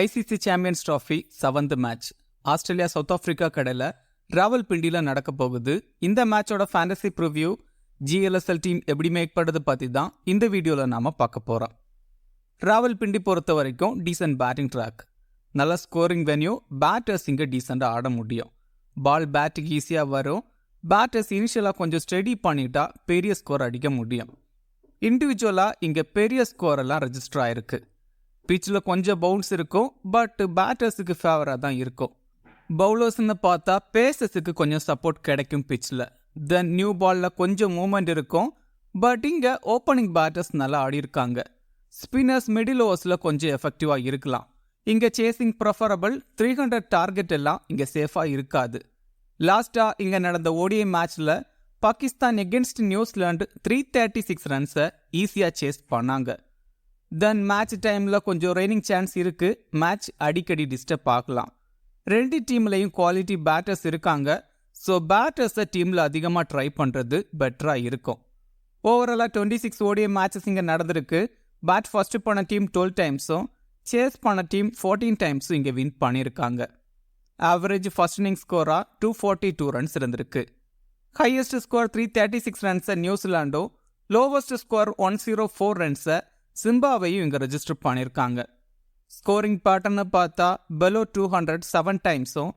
ICC champions trophy 7th match Australia south Africa கடையில் ராவல்பிண்டியில் நடக்க போகுது. இந்த மேட்சோட ஃபேண்டசி ப்ரிவ்யூ GLSL டீம் எப்படி மேக் பண்ணுறது பற்றி தான் இந்த வீடியோவில் நாம் பார்க்க போகிறோம். ராவல்பிண்டி பொறுத்த வரைக்கும் டீசென்ட் பேட்டிங் ட்ராக், நல்ல ஸ்கோரிங் வென்யூ, பேட்டர்ஸ் இங்கே டீசெண்டாக ஆட முடியும். பால் பேட்டுக்கு ஈஸியாக வரும். பேட்டர்ஸ் இனிஷியலாக கொஞ்சம் ஸ்டடி பண்ணிட்டா பெரிய ஸ்கோர் அடிக்க முடியும். இண்டிவிஜுவலாக இங்கே பெரிய ஸ்கோரெல்லாம் ரெஜிஸ்டர் ஆயிருக்கு. பிச்சில் கொஞ்சம் பவுன்ஸ் இருக்கும், பட் பேட்டர்ஸுக்கு ஃபேவராக தான் இருக்கும். பவுலர்ஸ்ன்னு பார்த்தா பேசஸுக்கு கொஞ்சம் சப்போர்ட் கிடைக்கும் பிச்சில். தென் நியூ பாலில் கொஞ்சம் மூமெண்ட் இருக்கும், பட் இங்கே ஓப்பனிங் பேட்டர்ஸ் நல்லா ஆடி இருக்காங்க. ஸ்பின்னர்ஸ் மிடில் ஓவர்ஸில் கொஞ்சம் எஃபெக்டிவாக இருக்கலாம். இங்கே சேசிங் ப்ரிஃபரபிள். 300 டார்கெட் எல்லாம் இங்கே சேஃபாக இருக்காது. லாஸ்ட்டாக இங்கே நடந்த ODI மேட்ச்சில் பாகிஸ்தான் எகென்ஸ்ட் நியூசிலாந்து 336 ரன்ஸை ஈஸியாக சேஸ் பண்ணாங்க. தென் மேட்ச் டைமில் கொஞ்சம் ரெய்னிங் சான்ஸ் இருக்குது. மேட்ச் அடிக்கடி டிஸ்டர்ப் ஆகலாம். ரெண்டு டீம்லையும் குவாலிட்டி பேட்டர்ஸ் இருக்காங்க. ஸோ பேட்டர்ஸை டீமில் அதிகமாக ட்ரை பண்ணுறது பெட்டராக இருக்கும். ஓவராலாக 26 ODI மேட்சஸ் இங்கே நடந்திருக்கு. பேட் ஃபர்ஸ்ட் பண்ண டீம் 12 டைம்ஸும் சேஸ் பண்ண டீம் 14 டைம்ஸும் இங்கே வின் பண்ணியிருக்காங்க. ஆவரேஜ் ஃபர்ஸ்ட் இன்னிங் ஸ்கோராக 242 ரன்ஸ் இருந்திருக்கு. ஹையஸ்ட் ஸ்கோர் 336 ரன்ஸை நியூசிலாண்டும், லோவஸ்ட் ஸ்கோர் 104 ரன்ஸை சிம்பாவையும் இங்கே ரெஜிஸ்டர் பண்ணியிருக்காங்க. ஸ்கோரிங் பேட்டர்னு பார்த்தா பெலோ 200 7 டைம்ஸும்,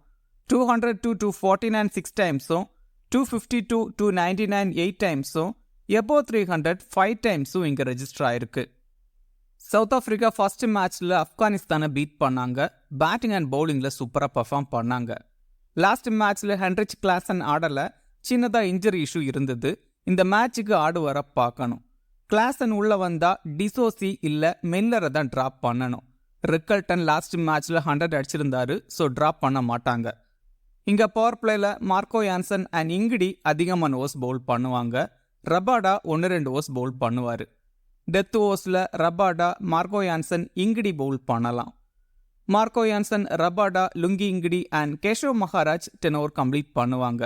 202 249 6 டைம்ஸும், 252 299 8 டைம்ஸும், எபோ 300 5 டைம்ஸும் இங்கே ரெஜிஸ்டர் ஆயிருக்கு. சவுத் ஆப்பிரிக்கா ஃபர்ஸ்ட் மேட்ச்சில் ஆப்கானிஸ்தானை பீட் பண்ணாங்க. பேட்டிங் அண்ட் பவுலிங்கில் சூப்பராக பர்ஃபார்ம் பண்ணாங்க. லாஸ்ட் மேட்ச்சில் ஹென்ரிச் கிளாசன் ஆடலை, சின்னதாக இன்ஜரி இஷ்யூ இருந்தது. இந்த மேட்சுக்கு ஆடுவர பார்க்கணும். கிளாசன் உள்ள வந்தா டிசோசி இல்லை மில்லரை தான் ட்ராப் பண்ணணும். ரிக்கல்டன் லாஸ்ட் மேட்ச்சில் 100 அடிச்சிருந்தாரு, ஸோ ட்ராப் பண்ண மாட்டாங்க. இங்கே பவர் பிளேயில் மார்க்கோ யான்சன் அண்ட் இங்கிடி அதிகமான ஓவர்ஸ் பவுல் பண்ணுவாங்க. ரபாடா 1-2 ஓவர்ஸ் பவுல் பண்ணுவார். டெத் ஓவர்ஸில் Rabada, Marco Jansen, Ngidi bowl பண்ணலாம். Marco Jansen, Rabada, Lungi Ngidi and Keshav Maharaj 10 over complete பண்ணுவாங்க.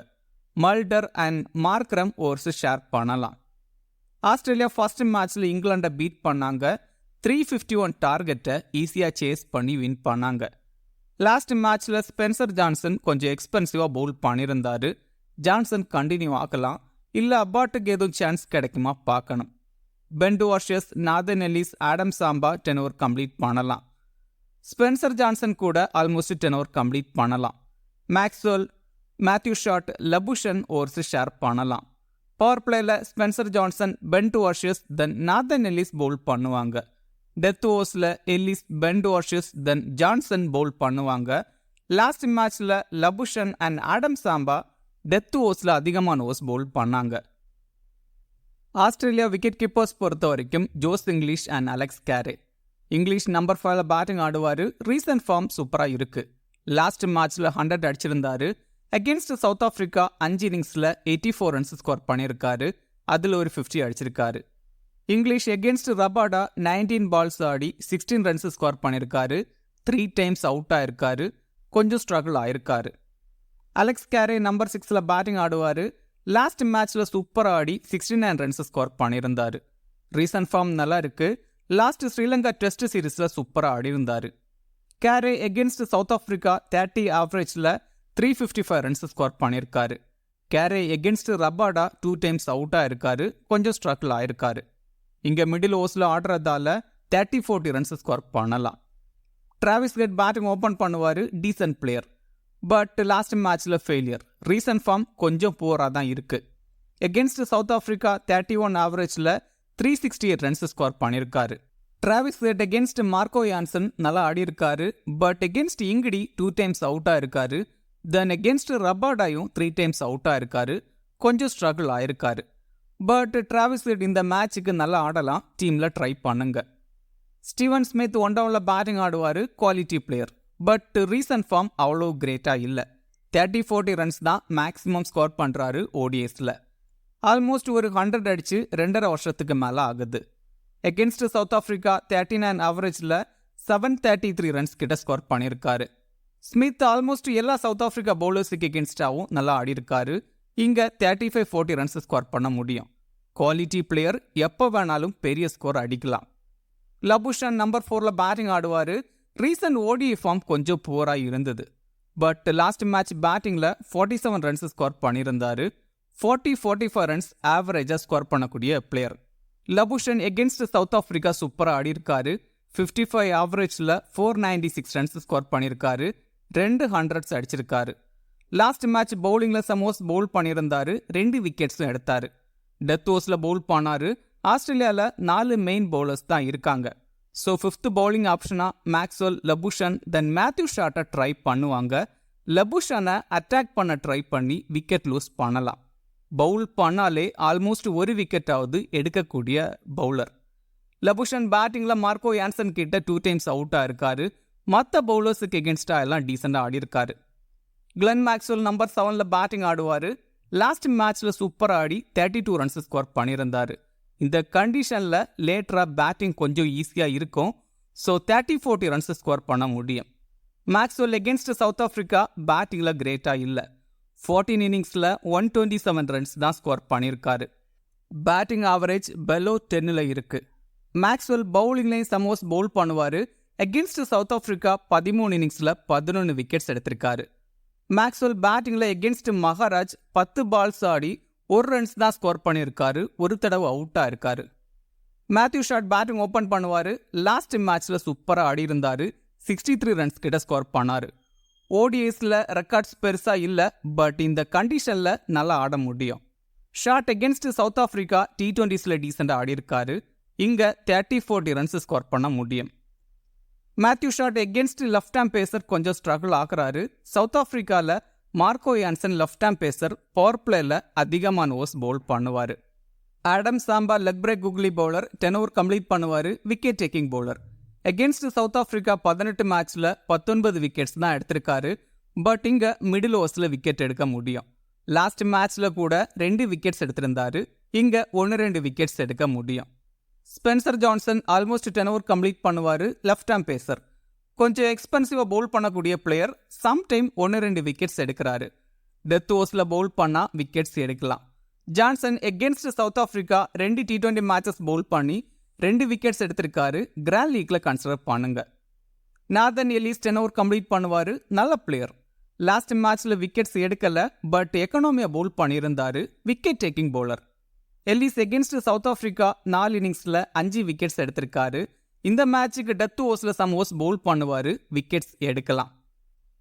Mulder and Markram overs share பண்ணலாம். ஆஸ்திரேலியா ஃபர்ஸ்ட் மேட்ச்சில் இங்கிலாண்டை பீட் பண்ணாங்க. 351 டார்கெட்டை ஈஸியாக சேஸ் பண்ணி வின் பண்ணாங்க. லாஸ்ட் மேட்ச்சில் ஸ்பென்சர் ஜான்சன் கொஞ்சம் எக்ஸ்பென்சிவாக பவுல் பண்ணியிருந்தாரு. ஜான்சன் கண்டினியூ ஆகலாம், இல்லை அப்பாட்டுக்கு எதுவும் சான்ஸ் கிடைக்குமா பார்க்கணும். பென் வாஷஸ், Nathan Ellis, Adam Zampa 10 over complete பண்ணலாம். ஸ்பென்சர் ஜான்சன் கூட ஆல்மோஸ்ட் 10 ஓவர் கம்ப்ளீட் பண்ணலாம். Maxwell, Matthew Short, Labuschagne overs share பண்ணலாம். பவர் பிளேயில் ஸ்பென்சர் ஜான்சன், பென் வாஷஸ், தென் நாதன் எல்லிஸ் பவுல் பண்ணுவாங்க. டெத் ஓவர்ஸில் எல்லிஸ், பென் வாஷஸ், தென் ஜான்சன் பவுல் பண்ணுவாங்க. லாஸ்ட் மேட்ச்சில் Labuschagne and Adam Zampa death ஓவர்ஸில் அதிகமான ஓவர்ஸ் பவுல் பண்ணாங்க. ஆஸ்திரேலியா விக்கெட் கீப்பர்ஸ் பொறுத்த வரைக்கும் Josh Inglis and Alex கேரே. English number 5 batting ஆடுவார். ரீசன்ட் ஃபார்ம் சூப்பராக இருக்குது. லாஸ்ட் மேட்ச்சில் 100 அடிச்சிருந்தாரு. அகென்ஸ்ட் சவுத் ஆப்பிரிக்கா 5 இன்னிங்ஸில் 84 ரன்ஸ் ஸ்கோர் பண்ணியிருக்காரு. அதில் ஒரு 50 அடிச்சிருக்காரு. இங்கிலீஷ் எகென்ஸ்ட் ரபாடா 19 பால்ஸ் ஆடி 16 ரன்ஸ் ஸ்கோர் பண்ணியிருக்காரு. 3 டைம்ஸ் அவுட் ஆயிருக்காரு. கொஞ்சம் ஸ்ட்ரகிள் ஆயிருக்காரு. அலெக்ஸ் கேரே நம்பர் 6 பேட்டிங் ஆடுவார். லாஸ்ட் மேட்ச்சில் சூப்பராக ஆடி 69 ரன்ஸ் ஸ்கோர் பண்ணியிருந்தார். ரீசன்ட் ஃபார்ம் நல்லா இருக்குது. லாஸ்ட் ஸ்ரீலங்கா டெஸ்ட் சீரீஸில் சூப்பராக ஆடி இருந்தார். கேரே எகென்ஸ்ட் சவுத் ஆப்பிரிக்கா 30 ஆவரேஜில் 355 ரன்ஸ் ஸ்கோர் பண்ணியிருக்காரு. Carey against Rabada 2 times out ஆயிருக்காரு. கொஞ்சம் ஸ்ட்ரகிள் ஆயிருக்காரு. இங்கே மிடில் ஓவர்ஸில் ஆடுறதால 30-40 ரன்ஸ் ஸ்கோர் பண்ணலாம். டிராவிஸ் ஹெட் பேட்டிங் ஓப்பன் பண்ணுவார். டீசன்ட் பிளேயர், பட் லாஸ்ட் மேட்ச்சில் ஃபெயிலியர். ரீசன்ட் ஃபார்ம் கொஞ்சம் புவராக தான் இருக்குது. எகென்ஸ்ட் சவுத் ஆப்பிரிக்கா 31 ஆவரேஜில் 368 ரன்ஸ் ஸ்கோர் பண்ணியிருக்காரு. Travis Head against Marco Jansen நல்லா ஆடி இருக்காரு, but against Ngidi 2 times out ஆயிருக்காரு. தென் எகென்ஸ்ட் ரபாடாயும் 3 டைம்ஸ் அவுட் ஆயிருக்காரு. கொஞ்சம் ஸ்ட்ரகிள் ஆயிருக்காரு. பட் டிராவிஸ் ஹெட் இந்த மேட்சுக்கு நல்லா ஆடலாம். டீமில் ட்ரை பண்ணுங்க. ஸ்டீவன் ஸ்மித் 1 டவுனில் பேட்டிங் ஆடுவார். Quality player, but recent form அவ்வளோ கிரேட்டாக இல்லை. 30-40 ரன்ஸ் தான் மேக்ஸிமம் ஸ்கோர் பண்ணுறாரு ODIஸில். ஆல்மோஸ்ட் ஒரு 100 அடிச்சு 2.5 வருஷத்துக்கு மேலே ஆகுது. எகென்ஸ்ட் சவுத் ஆப்பிரிக்கா 39 ஆவரேஜில் 733 ரன்ஸ் கிட்ட ஸ்கோர் பண்ணியிருக்காரு. ஸ்மித் ஆல்மோஸ்ட் எல்லா சவுத் ஆப்பிரிக்கா பவுலர்ஸுக்கு எகென்ஸ்டாகவும் நல்லா ஆடி இருக்காரு. இங்கே 35-40 ரன்ஸ் ஸ்கோர் பண்ண முடியும். குவாலிட்டி பிளேயர், எப்போ வேணாலும் பெரிய ஸ்கோர் அடிக்கலாம். லபுஷன் நம்பர் 4 பேட்டிங் ஆடுவார். ரீசன்ட் ஓடிஐ ஃபார்ம் கொஞ்சம் புவராக இருந்தது. பட் லாஸ்ட் மேட்ச் பேட்டிங்கில் 47 ரன்ஸ் ஸ்கோர் பண்ணியிருந்தாரு. 40-45 ரன்ஸ் ஆவரேஜாக ஸ்கோர் பண்ணக்கூடிய player. Labuschagne against South Africa சூப்பராக ஆடிருக்காரு. 55 ஆவரேஜில் 496 ரன்ஸ் ஸ்கோர் பண்ணியிருக்காரு. 200 அடிச்சிருக்காரு. லாஸ்ட் மேட்ச் பவுலிங்கில் சமோஸ் பவுல் பண்ணியிருந்தாரு. 2 விக்கெட்ஸும் எடுத்தார். டெத் ஓவர்ஸில் பவுல் பண்ணாரு. ஆஸ்திரேலியாவில் 4 மெயின் பவுலர்ஸ் தான் இருக்காங்க. ஸோ 5th பவுலிங் ஆப்ஷனாக மேக்ஸ்வெல், லபுஷன், தென் மேத்யூ ஷாட்டை ட்ரை பண்ணுவாங்க. லபுஷனை அட்டாக் பண்ண ட்ரை பண்ணி விக்கெட் லூஸ் பண்ணலாம். பவுல் பண்ணாலே ஆல்மோஸ்ட் ஒரு விக்கெட்டாவது எடுக்கக்கூடிய பவுலர். லபுஷன் பேட்டிங்கில் மார்க்கோ யான்சன் கிட்ட 2 டைம்ஸ் அவுட்டாக இருக்காரு. மற்ற பவுலர்ஸுக்கு எகென்ஸ்டாக எல்லாம் டீசெண்டாக ஆடிருக்காரு. கிளென் மேக்ஸ்வெல் நம்பர் 7 பேட்டிங் ஆடுவார். லாஸ்ட் மேட்ச்சில் சூப்பராக ஆடி 32 ரன்ஸ் ஸ்கோர் பண்ணியிருந்தார். இந்த கண்டிஷனில் லேட்டராக பேட்டிங் கொஞ்சம் ஈஸியாக இருக்கும். ஸோ 30-40 ரன்ஸ் ஸ்கோர் பண்ண முடியும். மேக்ஸ்வெல் எகென்ஸ்ட் சவுத் ஆஃப்ரிக்கா பேட்டிங்கில் கிரேட்டாக இல்லை. 14 இன்னிங்ஸில் 127 ரன்ஸ் தான் ஸ்கோர் பண்ணியிருக்காரு. பேட்டிங் ஆவரேஜ் பெலோ 10ல் இருக்குது. மேக்ஸ்வெல் பவுலிங்லேயும் சமோஸ் பவுல் பண்ணுவார். எகென்ஸ்ட் சவுத் ஆஃப்ரிக்கா 13 இன்னிங்ஸில் 11 விக்கெட்ஸ் எடுத்திருக்காரு. மேக்ஸ்வெல் பேட்டிங்கில் எகென்ஸ்ட் மகாராஜ் 10 பால்ஸ் ஆடி 1 ரன்ஸ் தான் ஸ்கோர் பண்ணியிருக்காரு. ஒரு தடவை அவுட்டாக இருக்காரு. மேத்யூ ஷாட் பேட்டிங் ஓப்பன் பண்ணுவார். லாஸ்ட் மேட்ச்சில் சூப்பராக ஆடி இருந்தார். 63 ரன்ஸ் கிட்ட ஸ்கோர் பண்ணார். ஓடிஐஸில் ரெக்கார்ட்ஸ் பெருசாக இல்லை. பட் இந்த கண்டிஷனில் நல்லா ஆட முடியும். ஷாட் எகென்ஸ்ட் சவுத் ஆஃப்ரிக்கா T20ஸில் டீசெண்டாக ஆடி இருக்காரு. இங்கே 30-40 ரன்ஸ் ஸ்கோர் பண்ண முடியும். Matthew Short against left arm pacer கொஞ்சம் ஸ்ட்ரகிள் ஆக்குறாரு. சவுத் ஆஃப்ரிக்காவில் Marco Jansen left arm pacer power பிளேயில் அதிகமான ஓவர்ஸ் பவுல் பண்ணுவார். Adam Zampa leg break googly bowler 10 over complete பண்ணுவார். Wicket taking bowler. Against South Africa 18 மேட்ச்சில் 19 விக்கெட்ஸ் தான் எடுத்திருக்காரு. பட் இங்கே மிடில் ஓவர்ஸில் விக்கெட் எடுக்க முடியும். லாஸ்ட் மேட்ச்சில் கூட 2 விக்கெட்ஸ் எடுத்திருந்தாரு. இங்கே 1-2 விக்கெட்ஸ் எடுக்க முடியும். Spencer Johnson almost 10 over complete பண்ணுவார். Left arm pacer. கொஞ்சம் எக்ஸ்பென்சிவாக பவுல் பண்ணக்கூடிய பிளேயர். சம்டைம் 1-2 விக்கெட்ஸ் எடுக்கிறாரு. டெத் ஓவர்ஸில் பவுல் பண்ணால் விக்கெட்ஸ் எடுக்கலாம். Johnson against South Africa 2 T20 matches bowl பண்ணி 2 விக்கெட்ஸ் எடுத்திருக்காரு. கிராண்ட் லீக்கில் கன்சிடர் பண்ணுங்க. நாதன் எலிஸ் 10 ஓவர் கம்ப்ளீட் பண்ணுவார். நல்ல பிளேயர். லாஸ்ட் மேட்ச்சில் விக்கெட்ஸ் எடுக்கலை. பட் எக்கனாமியாக பவுல் பண்ணியிருந்தார். Wicket taking bowler. Ellis against South Africa 4 இன்னிங்ஸில் 5 விக்கெட்ஸ் எடுத்திருக்காரு. இந்த மேட்சுக்கு டெத் ஓவர்ஸில் சம் ஓவர்ஸ் பவுல் பண்ணுவார். விக்கெட்ஸ் எடுக்கலாம்.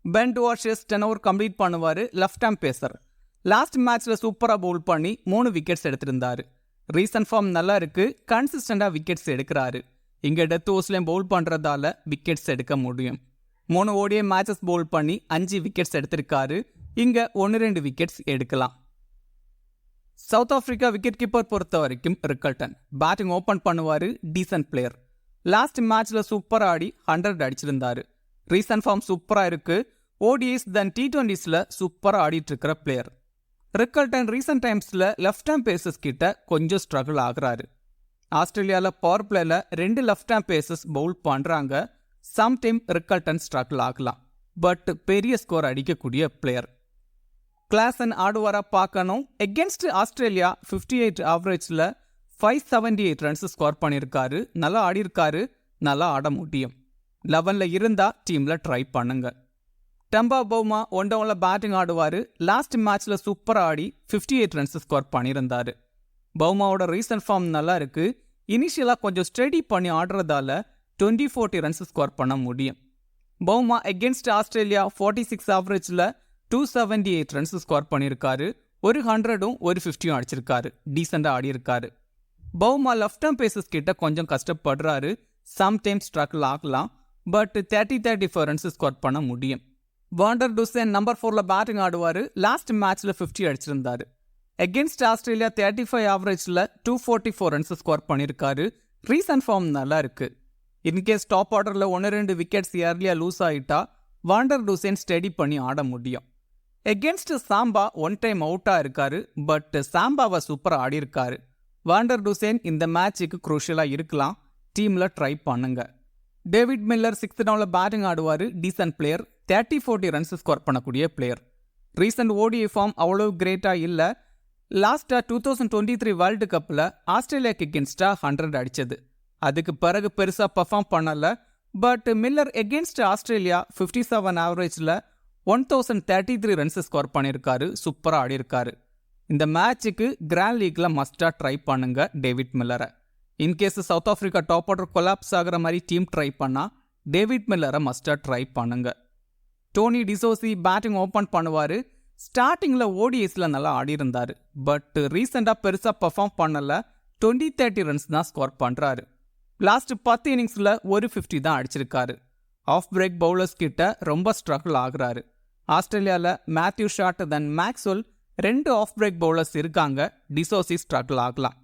பென் வாஷஸ் 10 ஓவர் கம்ப்ளீட் பண்ணுவார். Left arm pacer. லாஸ்ட் மேட்ச்சில் சூப்பராக பவுல் பண்ணி 3 விக்கெட்ஸ் எடுத்திருந்தார். ரீசன்ட் ஃபார்ம் நல்லா இருக்குது. கன்சிஸ்டண்டாக விக்கெட்ஸ் எடுக்கிறாரு. இங்கே டெத் ஓவர்ஸ்லேயும் பவுல் பண்ணுறதால விக்கெட்ஸ் எடுக்க முடியும். 3 ஓடிஐ மேட்சஸ் பவுல் பண்ணி 5 விக்கெட்ஸ் எடுத்திருக்காரு. இங்கே 1-2 விக்கெட்ஸ் எடுக்கலாம். சவுத் ஆஃப்ரிக்கா விக்கெட் கீப்பர் பொறுத்த வரைக்கும் ரிக்கல்டன். பேட்டிங் ஓப்பன் பண்ணுவார். Decent player. லாஸ்ட் மேட்ச்சில் சூப்பராக ஆடி 100 அடிச்சிருந்தாரு. ரீசன்ட் ஃபார்ம் சூப்பராக இருக்குது. ஓடிஐஸ் தென் T20ஸில் சூப்பராக ஆடிட்டு இருக்கிற பிளேயர். ரிக்கல்டன் ரீசன்ட் டைம்ஸில் லெஃப்ட் ஹேம் பேசஸ் கிட்ட கொஞ்சம் ஸ்ட்ரகிள் ஆகுறாரு. ஆஸ்திரேலியாவில் பவர் பிளேயில் 2 லெஃப்ட் ஹேம் பேசஸ் பவுல் பண்ணுறாங்க. சம்டைம் ரிக்கல்டன் ஸ்ட்ரகிள் ஆகலாம். பட் பெரிய ஸ்கோர் அடிக்கக்கூடிய பிளேயர். கிளாசன் ஆடுவாரா பார்க்கணும். எகென்ஸ்ட் ஆஸ்திரேலியா 58 ஆவரேஜில் 578 ரன்ஸ் ஸ்கோர் பண்ணியிருக்காரு. நல்லா ஆடிருக்காரு. நல்லா ஆட முடியும். 11ல் இருந்தால் டீமில் ட்ரை பண்ணுங்க. டம்பா பவுமா 1 டவுனில் பேட்டிங் ஆடுவார். லாஸ்ட் மேட்ச்சில் சூப்பராக ஆடி 58 ரன்ஸ் ஸ்கோர் பண்ணியிருந்தார். பவுமாவோட ரீசன்ட் ஃபார்ம் நல்லா இருக்குது. இனிஷியலாக கொஞ்சம் ஸ்டடி பண்ணி ஆடுறதால 20-40 ரன்ஸ் ஸ்கோர் பண்ண முடியும். Bavuma against Australia 46 ஆவரேஜில் 278 runs score பண்ணியிருக்காரு. 100ம் 150ம் அடிச்சிருக்காரு. டீசெண்டாக ஆடியிருக்காரு. பவுமா லெஃப்ட் ஹேம் பேசஸ் கிட்ட கொஞ்சம் கஷ்டப்படுறாரு. சம்டைம்ஸ் ஸ்ட்ரகிள் ஆகலாம். பட் 30-34 ரன்ஸ் ஸ்கோர் பண்ண முடியும். வாண்டர் டுசேன் நம்பர் 4ல் பேட்டிங் ஆடுவார். லாஸ்ட் மேட்ச்சில் 50 அடிச்சிருந்தாரு. எகென்ஸ்ட் ஆஸ்திரேலியா 35 ஆவரேஜில் 244 ரன்ஸ் ஸ்கோர் பண்ணியிருக்காரு. ரீசன்ட் ஃபார்ம் நல்லா இருக்குது. இன்கேஸ் டாப் ஆர்டரில் 1-2 விக்கெட்ஸ் ஏர்லியாக லூஸ் ஆகிட்டா வாண்டர் டுசேன் ஸ்டடி பண்ணி ஆட முடியும். எகென்ஸ்ட் சாம்பா 1 டைம் அவுட்டாக இருக்காரு. பட் சாம்பாவை சூப்பராக ஆடி இருக்காரு. வாண்டர் டுசேன் இந்த மேட்சுக்கு குரூஷியலாக இருக்கலாம். டீமில் ட்ரை பண்ணுங்க. டேவிட் மில்லர் 6th டவுனில் பேட்டிங் ஆடுவார். Descent player. 30-40 ரன்ஸ் ஸ்கோர் பண்ணக்கூடிய பிளேயர். ரீசன்ட் ஓடிஐ ஃபார்ம் அவ்வளோ கிரேட்டாக இல்லை. லாஸ்ட்டாக 2023 வேர்ல்டு கப்பில் ஆஸ்திரேலியாவுக்கு எகென்ஸ்டாக 100 அடித்தது. அதுக்கு பிறகு பெருசாக பர்ஃபார்ம் பண்ணலை. பட் மில்லர் எகென்ஸ்ட் ஆஸ்திரேலியா 57 ஆவரேஜில் 1033 ரன்ஸ் ஸ்கோர் பண்ணியிருக்காரு. சூப்பராக ஆடியிருக்காரு. இந்த மேட்சுக்கு கிராண்ட் லீக்ல மஸ்டாக ட்ரை பண்ணுங்க டேவிட் மில்லரை. In case South Africa top order collapse ஆகிற மாதிரி டீம் ட்ரை பண்ணால் டேவிட் மில்லரை மஸ்டாக ட்ரை பண்ணுங்க. டோனி டிசோசி பேட்டிங் ஓப்பன் பண்ணுவார். ஸ்டார்டிங்கில் ஓடிஎஸில் நல்லா ஆடி இருந்தார். பட் ரீசெண்டாக பெருசாக பர்ஃபார்ம் பண்ணல. 20-30 ரன்ஸ் தான் ஸ்கோர் பண்ணுறாரு. லாஸ்ட் 10 இன்னிங்ஸில் ஒரு 50 தான் அடிச்சிருக்காரு. ஆஃப் பிரேக் பவுலர்ஸ் கிட்ட ரொம்ப ஸ்ட்ரகிள் ஆகுறாரு. ஆஸ்திரேலியாவில் Matthew Short then Maxwell 2 off break bowlers இருக்காங்க. டிசோசி ஸ்ட்ரகிள் ஆகலாம்.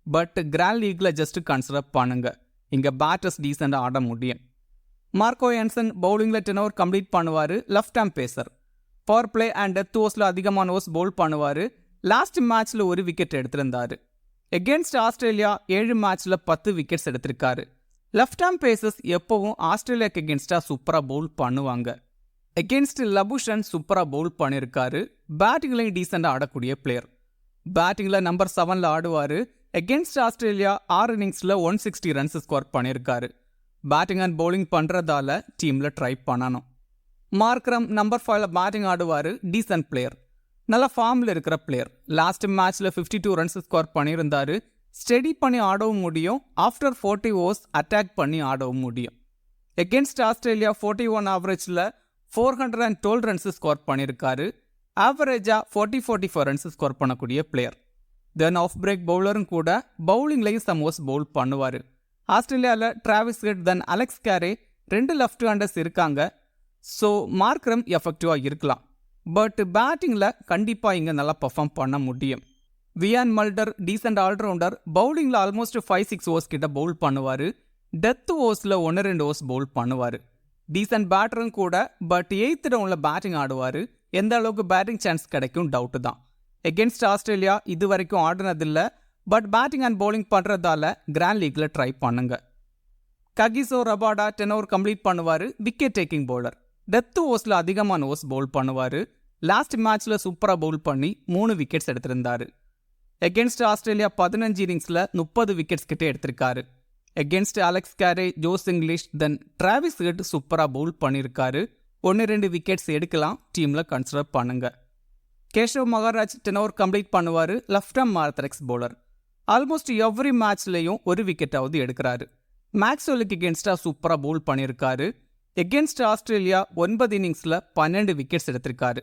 பட் கிராண்ட் லீக்ல ஜஸ்ட் கன்சிடர் பண்ணுங்க. இங்கே பேட்டர்ஸ் டீசெண்டாக ஆட முடியும். மார்க்கோ யான்சன் பவுலிங்கில் 10 ஓவர் கம்ப்ளீட் பண்ணுவார். Left arm pacer. Power play and death ஓவர்ஸில் அதிகமான ஓவர்ஸ் பவுல் பண்ணுவார். லாஸ்ட் மேட்ச்சில் ஒரு விக்கெட் எடுத்திருந்தார். எகென்ஸ்ட் ஆஸ்திரேலியா 7 மேட்ச்சில் 10 விக்கெட்ஸ் எடுத்திருக்காரு. லெஃப்ட் ஹேம் பேசர்ஸ் எப்பவும் ஆஸ்திரேலியாவுக்கு எகென்ஸ்டாக சூப்பராக பவுல் பண்ணுவாங்க. எகென்ஸ்ட் லபுஷன் சூப்பராக பவுல் பண்ணியிருக்காரு. பேட்டிங்லையும் டீசெண்டாக ஆடக்கூடிய பிளேயர். பேட்டிங்கில் நம்பர் 7ல் ஆடுவார். எகென்ஸ்ட் ஆஸ்திரேலியா 6 இன்னிங்ஸில் 160 ரன்ஸ் ஸ்கோர் பண்ணியிருக்காரு. பேட்டிங் அண்ட் பவுலிங் பண்ணுறதால டீமில் ட்ரை பண்ணணும். மார்க்ரம் நம்பர் 5ல் பேட்டிங் ஆடுவார். Descent player. நல்ல ஃபார்மில் இருக்கிற பிளேயர். லாஸ்ட் மேட்ச்சில் 52 ரன்ஸ் ஸ்கோர் பண்ணியிருந்தார். ஸ்டெடி பண்ணி ஆடவும் முடியும். ஆஃப்டர் 40 ஓவர்ஸ் அட்டாக் பண்ணி ஆடவும் முடியும். எகென்ஸ்ட் ஆஸ்திரேலியா 41 ஆவரேஜில் 412 ரன்ஸ் ஸ்கோர் பண்ணியிருக்காரு. ஆவரேஜாக 44 ரன்ஸ் ஸ்கோர் பண்ணக்கூடிய பிளேயர். தென் ஆஃப் பிரேக் பவுலரும் கூட பவுலிங்லையும் சம் ஓவர்ஸ் பவுல் பண்ணுவார். ஆஸ்திரேலியாவில் Travis Head then Alex Carey 2 left handers இருக்காங்க. ஸோ மார்க்ரம் எஃபெக்டிவாக இருக்கலாம். பட் பேட்டிங்கில் கண்டிப்பாக இங்கே நல்லா பர்ஃபார்ம் பண்ண முடியும். Wiaan Mulder decent allrounder. பவுலிங்கில் ஆல்மோஸ்ட் 5-6 ஓவர்ஸ் கிட்ட பவுல் பண்ணுவார். டெத் ஓவர்ஸில் 1-2 ஓவர்ஸ் பவுல் பண்ணுவார். டீசெண்ட் பேட்டரும் கூட. பட் 8th ரவுண்டில் பேட்டிங் ஆடுவார். எந்த அளவுக்கு பேட்டிங் சான்ஸ் கிடைக்கும் டவுட்டு தான். எகென்ஸ்ட் ஆஸ்திரேலியா இது வரைக்கும் ஆடினதில்லை. பட் பேட்டிங் அண்ட் பவுலிங் பண்ணுறதால கிராண்ட் லீக்ல ட்ரை பண்ணுங்க. ககிசோ ரபாடா 10 ஓவர் கம்ப்ளீட் பண்ணுவார். Wicket taking bowler. டெத் ஓவர்ஸில் அதிகமான ஓவர்ஸ் பவுல் பண்ணுவார். லாஸ்ட் மேட்ச்சில் சூப்பராக பவுல் பண்ணி 3 விக்கெட்ஸ் எடுத்திருந்தார். எகென்ஸ்ட் ஆஸ்திரேலியா 15 இன்னிங்ஸில் 30 விக்கெட்ஸ் கிட்டே எடுத்திருக்காரு. Against Alex Carey, Josh Inglis then Travis Head சூப்பராக பவுல் பண்ணியிருக்காரு. 1-2 விக்கெட்ஸ் எடுக்கலாம். டீமில் கன்சிடர் பண்ணுங்க. கேஷவ் மகாராஜ் 10 ஓவர் கம்ப்ளீட் பண்ணுவார். Left arm orthodox bowler. Almost every மேட்ச்லேயும் ஒரு விக்கெட்டாவது எடுக்கிறாரு. மேக்ஸ்வெலுக்கு எகென்ஸ்டாக சூப்பராக பவுல் பண்ணியிருக்காரு. எகென்ஸ்ட் ஆஸ்திரேலியா 9 இன்னிங்ஸில் 12 விக்கெட்ஸ் எடுத்திருக்காரு.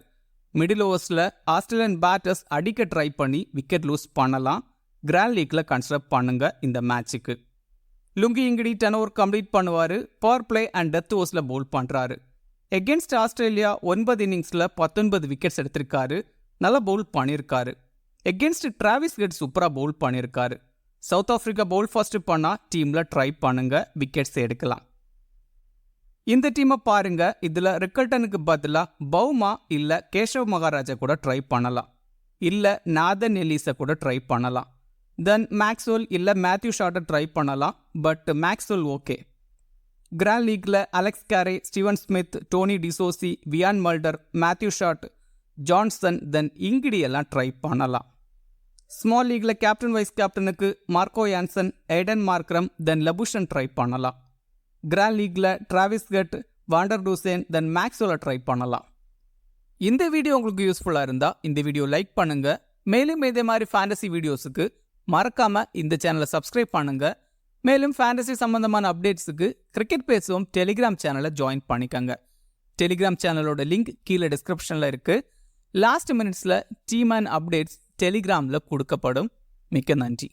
மிடில் ஓவர்ஸில் ஆஸ்திரேலியன் பேட்டர்ஸ் அடிக்க ட்ரை பண்ணி விக்கெட் லூஸ் பண்ணலாம். கிராண்ட் லீக்ல கன்சிடர் பண்ணுங்க இந்த மேட்சுக்கு. லுங்கி இங்கிடி 10 ஓவர் கம்ப்ளீட் பண்ணுவார். பவர் பிளே அண்ட் டெத் ஓவர்ஸில் பவுல் பண்ணுறாரு. எகென்ஸ்ட் ஆஸ்திரேலியா 9 இன்னிங்ஸில் 19 விக்கெட்ஸ் எடுத்திருக்காரு. நல்லா பவுல் பண்ணியிருக்காரு. எகென்ஸ்ட் டிராவிஸ் ஹெட் சூப்பராக பவுல் பண்ணியிருக்காரு. சவுத் ஆஃப்ரிக்கா பவுல் ஃபர்ஸ்ட் பண்ணால் டீமில் ட்ரை பண்ணுங்க. விக்கெட்ஸ் எடுக்கலாம். இந்த டீமை பாருங்க. இதில் ரிக்கல்டனுக்கு பதிலாக பவுமா இல்லை கேஷவ் மகாராஜா கூட ட்ரை பண்ணலாம். இல்லை நாதன் எலிஸை கூட ட்ரை பண்ணலாம். தென் மேக்ஸ்வெல் இல்லை மேத்யூ ஷாட்டை ட்ரை பண்ணலாம். But Maxwell okay. கிராண்ட் லீக்ல Alex Carey, Steven Smith, Tony de Zorzi, Wiaan Mulder, Matthew Short, Johnson then Ngidi எல்லாம் ட்ரை பண்ணலாம். ஸ்மால் லீக்ல கேப்டன் வைஸ் கேப்டனுக்கு Marco Jansen, Aiden Markram then Labuschagne try பண்ணலாம். Grand லீக்ல Travis Head, van der Dussen then மேக்ஸ்வெல்லை try பண்ணலாம். இந்த video உங்களுக்கு யூஸ்ஃபுல்லாக இருந்தால் இந்த வீடியோ லைக் பண்ணுங்க. மேலும் இதே மாதிரி ஃபேண்டசி வீடியோஸுக்கு மறக்காம இந்த சேனலை சப்ஸ்கிரைப் பண்ணுங்க. மேலும் ஃபேண்டசி சம்பந்தமான அப்டேட்ஸுக்கு கிரிக்கெட் பேசுவோம் டெலிகிராம் சேனலை ஜாயின் பண்ணிக்கங்க. டெலிகிராம் சேனலோட லிங்க் கீழே டிஸ்கிரிப்ஷனில் இருக்கு. லாஸ்ட் மினிட்ஸில் டீம் அண்ட் அப்டேட்ஸ் டெலிகிராமில் கொடுக்கப்படும். மிக்க நன்றி.